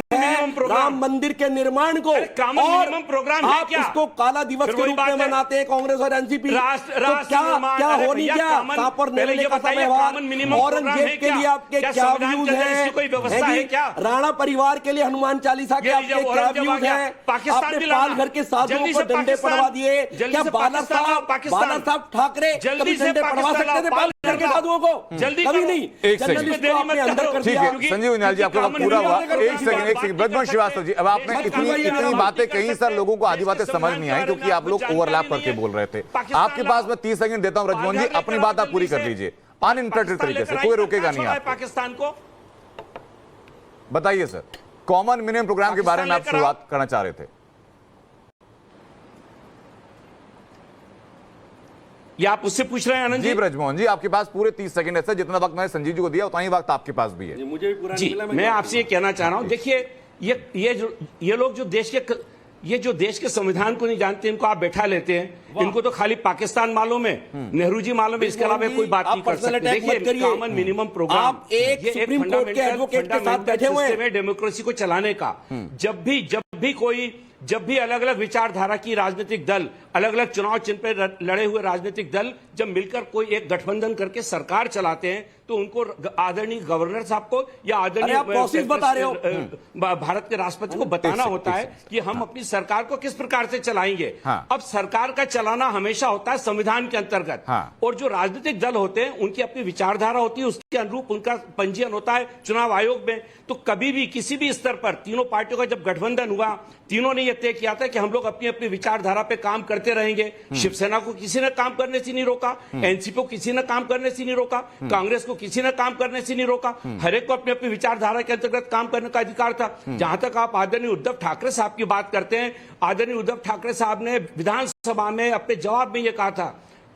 राम मंदिर के निर्माण को, और आप इसको काला दिवस के रूप में मनाते हैं कांग्रेस और एनसीपी। तो क्या हो नहीं क्या सापर नेवले का व्यवहार, औरंगजेब के लिए आपके क्या व्यूज हैं? राणा परिवार के लिए हनुमान चालीसा के आपके क्या व्यूज हैं? आपने पालघर के साधुओं को डंडे पड़वा दिए। क्या बाला साहब ठाकरे कभी डंडे पड़वा सकते थे पालघर के साधुओं को? कभी नहीं। जर्नलिस्ट को आपने अंदर कर दिया। संजीव निहाल जी, आपका वक्त पूरा हुआ। एक सेकंड ब्रजमोहन श्रीवास्तव जी, अब आपने इतनी बातें कही सर, लोगों को आधी बातें समझ नहीं आई क्योंकि आप लोग ओवरलैप करके बोल रहे थे। आपके पास मैं 30 सेकंड देता हूं ब्रजमोहन जी, अपनी बात आप पूरी कर लीजिए अनइंटरप्टेड तरीके से, कोई रोकेगा नहीं। आप पाकिस्तान को बताइए सर, कॉमन मिनिमम प्रोग्राम के बारे में आप शुरुआत करना चाह रहे थे। ये आप उससे पूछ रहे हैं आनंद जी ब्रजमोहन जी, आपके पास पूरे 30 सेकंड है सर, जितना वक्त मैंने संजीव जी को दिया उतना ही वक्त आपके पास भी है। मुझे भी पूरा जी, नहीं मिला, मैं आपसे ये कहना चाह रहा हूं, देखिए ये लोग जो देश के संविधान को नहीं जानते, इनको आप बैठा लेते हैं, इनको तो खाली पाकिस्तान मालूम है, नेहरू जी मालूम है, इसके अलावा कोई बात नहीं कर सकते। देखिए कॉमन मिनिमम प्रोग्राम, आप एक सुप्रीम कोर्ट के एडवोकेट के साथ बैठे हुए हैं डेमोक्रेसी को चलाने का। जब भी अलग अलग विचारधारा की राजनीतिक दल, अलग अलग चुनाव चिन्ह पर लड़े हुए राजनीतिक दल जब मिलकर कोई एक गठबंधन करके सरकार चलाते हैं, तो उनको आदरणीय गवर्नर साहब को या आदरणीय बता रहे हो भारत के राष्ट्रपति को बताना होता है कि हम अपनी सरकार को किस प्रकार से चलाएंगे। अब सरकार का चलाना हमेशा होता है संविधान के अंतर्गत, और जो राजनीतिक दल होते हैं उनकी अपनी विचारधारा होती है, उसके अनुरूप उनका पंजीयन होता है चुनाव आयोग में। तो कभी भी किसी भी स्तर पर तीनों पार्टियों का जब गठबंधन हुआ, तीनों ने यह तय किया था कि हम लोग अपनी अपनी विचारधारा पे काम करते रहेंगे। शिवसेना को किसी ने काम करने से नहीं रोका, एनसीपी को किसी ने काम करने से नहीं रोका, कांग्रेस को किसी ने काम करने से नहीं रोका। हर एक को अपनी अपनी विचारधारा के अंतर्गत काम करने का अधिकार था। जहां तक आप आदरणीय उद्धव ठाकरे साहब की बात करते हैं, आदरणीय उद्धव ठाकरे साहब ने विधानसभा में अपने जवाब में यह कहा था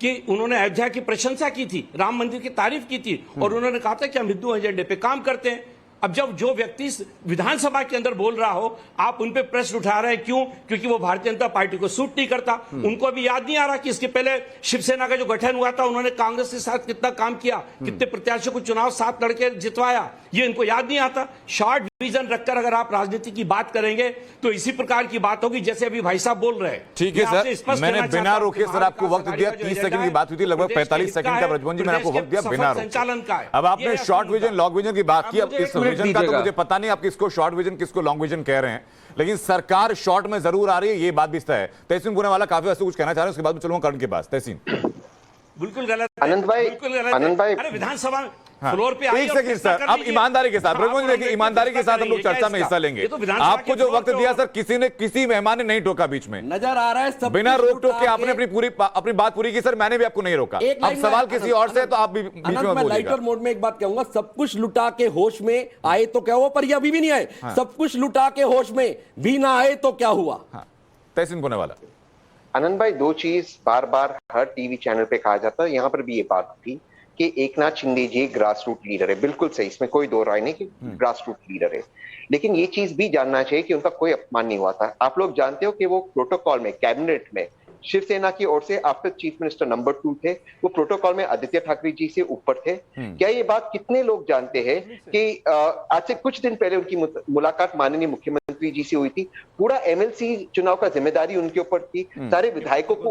कि उन्होंने अयोध्या की प्रशंसा की थी, राम मंदिर की तारीफ की थी, और उन्होंने कहा था कि हम हिंदू एजेंडे पे काम करते हैं। अब जब जो व्यक्ति विधानसभा के अंदर बोल रहा हो, आप उन पे प्रश्न उठा रहे हैं, क्यों? क्योंकि वो भारतीय जनता पार्टी को सूट नहीं करता। उनको अभी याद नहीं आ रहा कि इसके पहले शिवसेना का जो गठन हुआ था, उन्होंने कांग्रेस के साथ कितना काम किया, कितने प्रत्याशियों को चुनाव साथ लड़के जितवाया, ये इनको याद नहीं आता। शॉर्ट विजन रखकर अगर आप राजनीति की बात करेंगे तो इसी प्रकार की बात होगी जैसे अभी भाई साहब बोल रहे हैं। ठीक है सर, मैंने बिना रोके सर आपको वक्त दिया, 30 सेकंड की बात हुई थी, लगभग 45 सेकंड का ब्रजमोहन जी मैंने आपको वक्त दिया बिना रोके। संचालन का है। अब आपने शॉर्ट विजन लॉन्ग विजन की बात की, अब इस विजन का तो मुझे पता नहीं आप किसको शॉर्ट विजन किसको लॉन्ग विजन कह रहे हैं, लेकिन सरकार शॉर्ट में जरूर आ रही है, ये बात भी तय है। तहसीन पुणेवाला काफी वैसे कुछ कहना चाह रहे हैं, उसके बाद में चलूंगा कर्ण के पास। तहसीन बिल्कुल गलत, आनंद भाई, अरे विधानसभा फ्लोर पे एक सेकंड सर, अब ईमानदारी के साथ ब्रजमोहन जी, देखिए ईमानदारी के साथ हम लोग चर्चा में हिस्सा लेंगे। आपको जो वक्त दिया सर, किसी मेहमान ने नहीं टोका बीच में, नजर आ रहा है बिना रोक टोक के आपने अपनी बात पूरी की सर, मैंने भी आपको नहीं रोका। अब सवाल किसी और से, तो आप भी बीच में बोलिएगा। लाइटर मोड में एक बात कहूंगा, सब कुछ लुटा के होश में आए तो क्या हुआ, पर ये अभी भी नहीं आए। सब कुछ लुटा के होश में भी ना आए तो क्या हुआ। तहसीन पुणेवाला। आनंद भाई, दो चीज बार बार हर टीवी चैनल पे कहा जाता है, यहाँ पर भी ये बात थी कि एकनाथ शिंदे जी ग्रास रूट लीडर है, बिल्कुल सही, इसमें कोई दो राय नहीं कि ग्रास रूट लीडर है। लेकिन ये चीज भी जानना चाहिए कि उनका कोई अपमान नहीं हुआ था। आप लोग जानते हो कि वो प्रोटोकॉल में, कैबिनेट में शिवसेना की ओर से आफ्टर चीफ मिनिस्टर नंबर 2 थे, वो प्रोटोकॉल में आदित्य ठाकरे जी से ऊपर थे। क्या ये बात कितने लोग जानते हैं कि आज से कुछ दिन पहले उनकी मुलाकात माननीय मुख्यमंत्री जी से हुई थी, पूरा एमएलसी चुनाव का जिम्मेदारी उनके ऊपर थी, सारे विधायकों को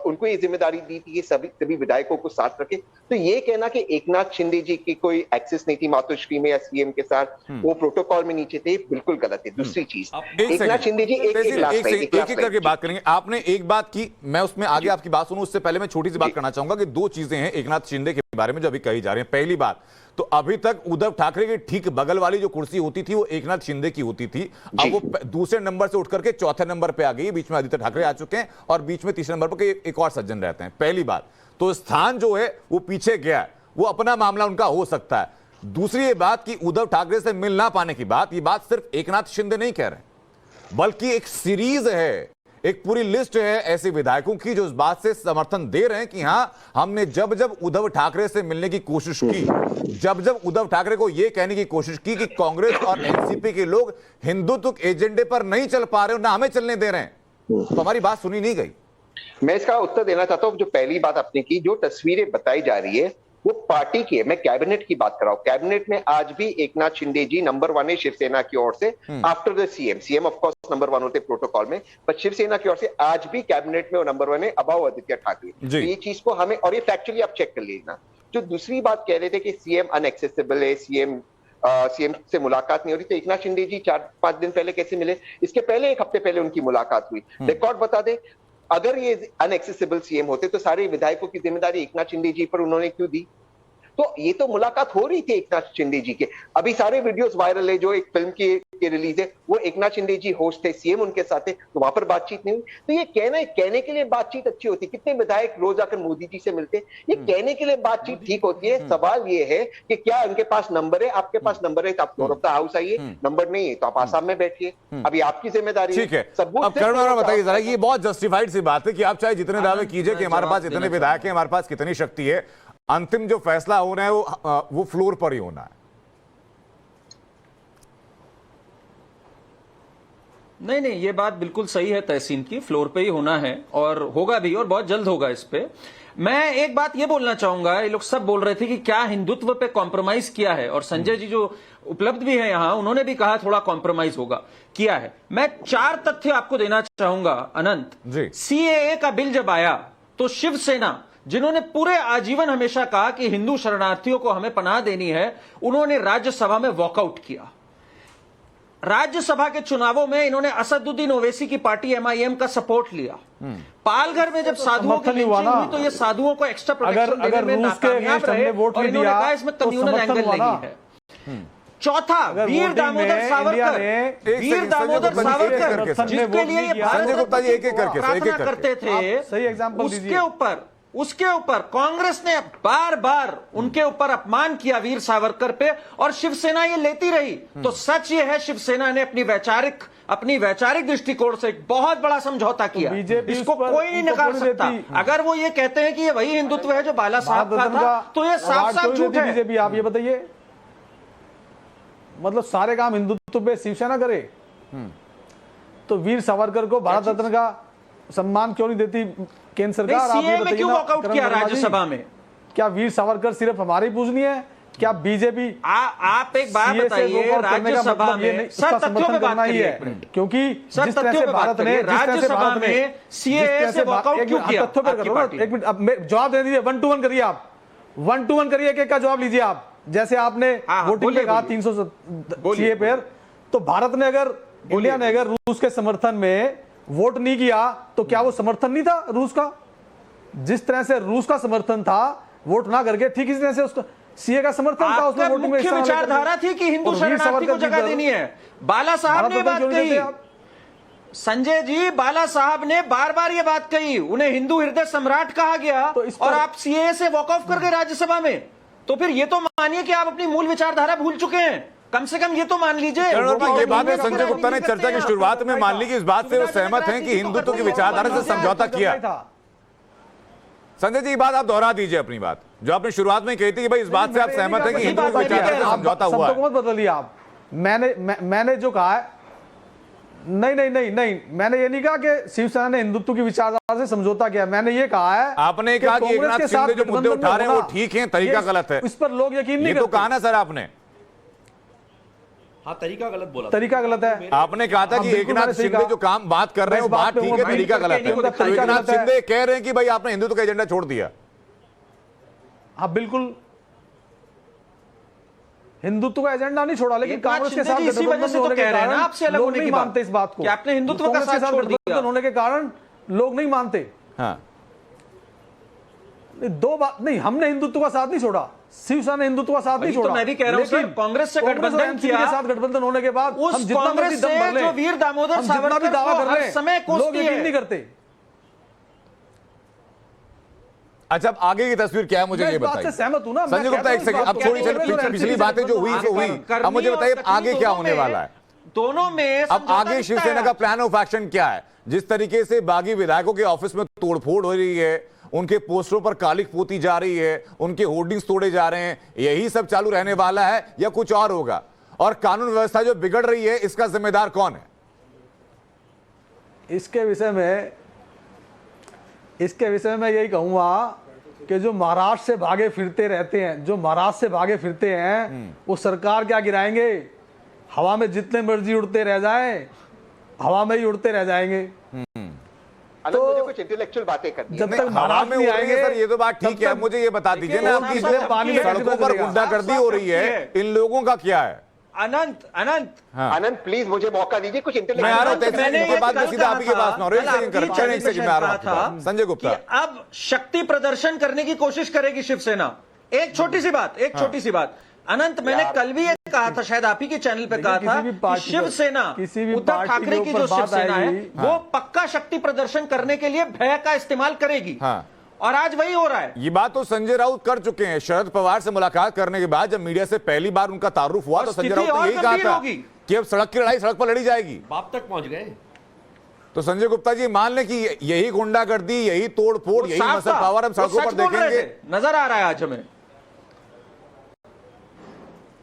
उनको ये जिम्मेदारी दी थी, सभी विधायकों को साथ रखे। तो ये कहना कि एकनाथ शिंदे जी की कोई एक्सेस नहीं थी मातोश्री में या सीएम के साथ, वो प्रोटोकॉल में नीचे थे, बिल्कुल गलत है। दूसरी चीज, एकनाथ शिंदे जी एक करके बात करेंगे। आपने एक बात की, मैं उसमें आगे आपकी बात सुनूं, उससे पहले मैं छोटी सी बात करना चाहूंगा कि दो चीजें हैं एकनाथ शिंदे के बारे में जो अभी कही जा रही हैं। पहली बात तो अभी तक उद्धव ठाकरे की ठीक बगल वाली जो कुर्सी होती थी वो एकनाथ शिंदे की होती थी, अब वो दूसरे नंबर से उठ करके चौथे नंबर पे आ गई, बीच में आदित्य ठाकरे आ चुके हैं और बीच में तीसरे नंबर पर एक और सज्जन रहते हैं। पहली बात तो स्थान जो है वो पीछे गया, वो अपना मामला उनका हो सकता है। दूसरी ये बात कि उद्धव ठाकरे से मिल ना पाने की बात, ये बात सिर्फ एकनाथ शिंदे नहीं कह रहे, बल्कि एक सीरीज है, एक पूरी लिस्ट है ऐसे विधायकों की जो इस बात से समर्थन दे रहे हैं कि हां, हमने जब जब उद्धव ठाकरे से मिलने की कोशिश की, जब जब उद्धव ठाकरे को यह कहने की कोशिश की कि कांग्रेस और एनसीपी के लोग हिंदुत्व एजेंडे पर नहीं चल पा रहे और ना हमें चलने दे रहे हैं, तो हमारी बात सुनी नहीं गई। मैं इसका उत्तर देना चाहता हूं। जो पहली बात आपने की, जो तस्वीरें बताई जा रही है वो पार्टी की है, मैं कैबिनेट की बात कर रहा हूं। कैबिनेट में आज भी एकनाथ शिंदे जी नंबर 1 है शिवसेना की ओर से, after the CM of course number 1 होते प्रोटोकॉल में, पर शिवसेना की ओर से आज भी कैबिनेट में वो नंबर 1 है, अबव आदित्य ठाकरे। तो ये चीज को हमें, और ये फैक्चुअली आप चेक कर लीजिए। जो दूसरी बात कह रहे थे कि सीएम अनएक्सेसिबल है, सीएम से मुलाकात नहीं हो रही, तो एकनाथ शिंदे जी 4-5 दिन पहले कैसे मिले? इसके पहले 1 हफ्ते पहले उनकी मुलाकात हुई। रिकॉर्ड बता दे, अगर ये अनएक्सेसिबल सीएम होते तो सारे विधायकों की जिम्मेदारी एकनाथ शिंदे जी पर उन्होंने क्यों दी? तो ये तो मुलाकात हो रही थी एकनाथ शिंदे जी के। अभी सारे वीडियोस वायरल है जो एक फिल्म की की रिलीज है, वो एकनाथ शिंदे जी होस्ट थे, सीएम उनके साथ थे, तो वहां पर बातचीत नहीं हुई। तो ये कहने के लिए बातचीत अच्छी होती, कितने विधायक रोज आकर मोदी जी से मिलते, ये कहने के लिए बातचीत ठीक होती है। सवाल ये है कि क्या उनके पास नंबर है? आपके पास नंबर है तो आप फ्लोर ऑफ द हाउस आइए, नंबर नहीं है तो आप आसाम में बैठिए, अभी आपकी जिम्मेदारी ठीक है। अब करुणा बताइए जरा, ये बहुत जस्टिफाइड सी बात है कि आप चाहे जितने दावे कीजिए कि हमारे पास इतने विधायक हैं, हमारे पास कितनी शक्ति है, अंतिम जो फैसला होना है वो फ्लोर पर ही होना है। नहीं, ये बात बिल्कुल सही है तहसीन की, फ्लोर पे ही होना है और होगा भी, और बहुत जल्द होगा। इस पे मैं एक बात ये बोलना चाहूंगा, ये लोग सब बोल रहे थे कि क्या हिंदुत्व पे कॉम्प्रोमाइज किया है, और संजय जी जो उपलब्ध भी है यहां, उन्होंने भी कहा थोड़ा कॉम्प्रोमाइज होगा, किया है। मैं 4 तथ्य आपको देना चाहूंगा अनंत जी। सीएए का बिल जब आया तो शिवसेना, जिन्होंने पूरे आजीवन हमेशा कहा कि हिंदू शरणार्थियों को हमें पनाह देनी है, उन्होंने राज्यसभा में वॉकआउट किया। राज्यसभा के चुनावों में इन्होंने असदुद्दीन ओवैसी की पार्टी एमआईएम का सपोर्ट लिया। पालघर में जब साधुओं की लिंचिंग हुई तो ये साधुओं को एक्स्ट्रा प्रोटेक्शन देने में नाकामयाब रहे और इन्होंने कहा इसमें कम्युनल एंगल नहीं है। चौथा, वीर दामोदर सावरकर, जिसके लिए ये संजय गुप्ता जी एक-एक करके प्रार्थना करते थे, सही एग्जांपल दीजिए। उसके ऊपर कांग्रेस ने बार बार उनके ऊपर अपमान किया वीर सावरकर पे, और शिवसेना ये लेती रही। तो सच ये है, शिवसेना ने अपनी वैचारिक दृष्टिकोण से एक बहुत बड़ा समझौता किया, इसको कोई नहीं नकार सकता। अगर वो ये कहते हैं कि ये वही हिंदुत्व है जो बाला साहब का था, तो ये साफ साफ झूठ है। बीजेपी, आप ये बताइए, मतलब सारे काम हिंदुत्व पे शिवसेना करे, तो वीर सावरकर को भारत रत्न का सम्मान क्यों नहीं देती केंद्र सरकार? आप ये बताइए, क्यों वॉकआउट किया राज्यसभा में? क्या वीर सावरकर सिर्फ हमारी पूजनीय है? क्या बीजेपी आप एक बात बताइए, राज्यसभा में सर तथ्यों पे बात करिए, क्योंकि जिस तरह से भारत ने राज्यसभा में सीएए से वॉकआउट क्यों किया? तथ्यों पे करो, एक मिनट, अब जवाब दे दीजिए, 1 to 1 करिए, आप 1 to 1 करिए, एक का जवाब लीजिए आप। जैसे आपने वोटिंग पे कहा 300 सीए पर, तो भारत ने अगर, इंडिया ने अगर रूस के समर्थन में वोट नहीं किया तो क्या वो समर्थन नहीं था रूस का? जिस तरह से रूस का समर्थन था वोट ना करके, ठीक इसी तरह से उसका सीए का समर्थन था, उसमें वोटिंग में मुख्य विचारधारा थी कि हिंदू शरणार्थी को जगह देनी है। बाला साहब ने बात कही, संजय जी, बाला साहब ने बार बार ये बात कही, उन्हें हिंदू हृदय सम्राट कहा गया, और आप सीए से वॉक ऑफ कर गए राज्यसभा में। तो फिर ये तो मानिए कि आप अपनी मूल विचारधारा भूल चुके हैं, कम से कम ये तो मान लीजिए। ये बात है, संजय गुप्ता ने चर्चा की शुरुआत में मान ली कि इस बात से वो सहमत हैं कि हिंदुत्व की विचारधारा से समझौता किया। संजय जी, ये बात आप दोहरा दीजिए, अपनी बात जो आपने शुरुआत में कही थी कि भाई इस बात से आप सहमत हैं कि हिंदुत्व की विचारधारा से समझौता हुआ है। मत बदलिए आप। मैंने जो कहा है, नहीं, मैंने ये नहीं कहा कि शिवसेना ने हिंदुत्व की विचारधारा से समझौता किया। मैंने ये कहा है, आपने कहा कि एकनाथ शिंदे जो मुद्दे उठा रहे हैं वो ठीक है, तरीका गलत है, इस पर लोग यकीन नहीं करते। तो कहा ना सर आपने, हाँ, तरीका गलत बोला, तरीका गलत है। आपने कहा था कि एकनाथ शिंदे जो काम बात कर रहे हैं वो बात ठीक है, तरीका गलत है। एकनाथ शिंदे कह रहे हैं कि भाई आपने हिंदुत्व का एजेंडा छोड़ दिया। हाँ, बिल्कुल हिंदुत्व का एजेंडा नहीं छोड़ा, लेकिन कांग्रेस के साथ गठबंधन होने के कारण लोग नहीं मानते इस बात को। आपने हिंदुत्व का साथ छोड़ दिया होने के कारण लोग नहीं मानते। हाँ, दो बात नहीं, हमने हिंदुत्व का साथ नहीं छोड़ा, शिवसेना ने हिंदुत्व का साथ नहीं छोड़ा। तो मैं भी कह रहा हूं सर, कांग्रेस से गठबंधन किया, के साथ गठबंधन होने के बाद उस हम जितना कांग्रेस से जो वीर दामोदर सावरकर दावा कर रहे हैं, समय लोग यकीन नहीं करते। अच्छा, अब आगे की तस्वीर क्या है मुझे ये बताइए। सहमत हूं ना संजय गुप्ता, एक सेकंड, अब थोड़ी पिछली बातें जो हुई सो हुई, अब मुझे बताइए आगे क्या होने वाला है दोनों में। अब आगे शिवसेना का प्लान ऑफ एक्शन क्या है? जिस तरीके से बागी विधायकों के ऑफिस में तोड़फोड़ हो रही है, उनके पोस्टरों पर कालिख पोती जा रही है, उनके होर्डिंग्स तोड़े जा रहे हैं, यही सब चालू रहने वाला है या कुछ और होगा? और कानून व्यवस्था जो बिगड़ रही है, इसका जिम्मेदार कौन है? इसके विषय में यही कहूंगा कि जो महाराष्ट्र से भागे फिरते रहते हैं, वो सरकार क्या गिराएंगे? हवा में जितने मर्जी उड़ते रह जाएं, हवा में ही उड़ते रह जाएंगे। तो मुझे कुछ इंटेलेक्चुअल बातें करनी है। जब तक महाराष्ट्र में आएंगे सर, ये तो बात ठीक है, मुझे ये बता दीजिए ना, आपकी सड़कों पर गुंडागर्दी हो रही है, इन लोगों का क्या है? अनंत प्लीज मुझे मौका दीजिए, कुछ मैं आ रहा हूं, सीधा आप ही के पास ना, संजय गुप्ता। अब शक्ति प्रदर्शन करने की कोशिश करेगी शिवसेना। एक छोटी सी बात, अनंत, मैंने कल भी ये कहा था, शायद आप ही के चैनल पे कहा था कि शिवसेना उद्धव ठाकरे की जो शिवसेना है वो पक्का शक्ति प्रदर्शन करने के लिए भय का इस्तेमाल करेगी। हाँ। और आज वही हो रहा है। ये बात तो संजय राउत कर चुके हैं। शरद पवार से मुलाकात करने के बाद जब मीडिया से पहली बार उनका तारुफ हुआ तो संजय राउत ने यही कहा था कि अब सड़क की लड़ाई सड़क पर लड़ी जाएगी। बाप तक पहुंच गए। तो संजय गुप्ता जी मान लें कि यही गुंडागर्दी, यही तोड़फोड़, यही मसल पावर हम सड़कों पर देखेंगे। नजर आ रहा है आज हमें।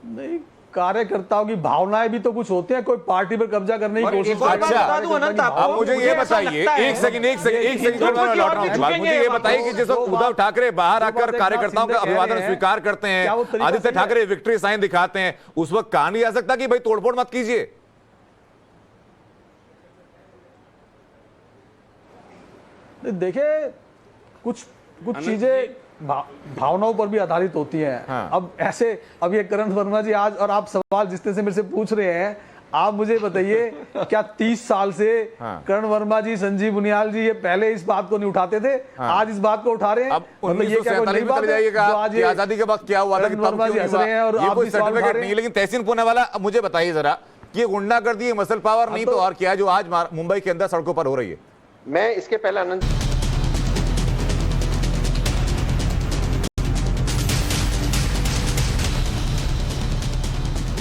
नहीं, कार्यकर्ताओं की भावनाएं भी तो कुछ होती हैं, कोई पार्टी पर कब्जा करने की कोशिश। अच्छा, अब मुझे ये बताइए, एक सेकंड मुझे ये बताइए कि जिस वक्त उद्धव ठाकरे बाहर आकर कार्यकर्ताओं का अभिवादन स्वीकार करते हैं, आदित्य ठाकरे विक्ट्री साइन दिखाते हैं, उस वक्त कहा नहीं जा सकता कि भाई तोड़फोड़ मत कीजिए? देखिए, कुछ चीजें भावनाओं पर भी आधारित होती हैं। हाँ। अब ऐसे, अब ये करण वर्मा जी आज, और आप सवाल जिस तरह से मेरे से पूछ रहे हैं, आप मुझे बताइए क्या 30 साल से करण वर्मा जी, संजीव बुनियाल जी ये पहले इस बात को नहीं उठाते थे? आज इस बात को उठा रहे हैं। अब 1947 में जाइएगा कि आजादी के वक्त क्या हुआ था, वर्मा जी हंस रहे हैं और आप भी सवाल उठा रहे हैं। लेकिन तहसीन पूनावाला, अब मुझे बताइए जरा कि ये गुंडागर्दी, मसल पावर नहीं तो और क्या जो आज मुंबई के अंदर सड़कों पर हो रही है? मैं इसके पहले आनंद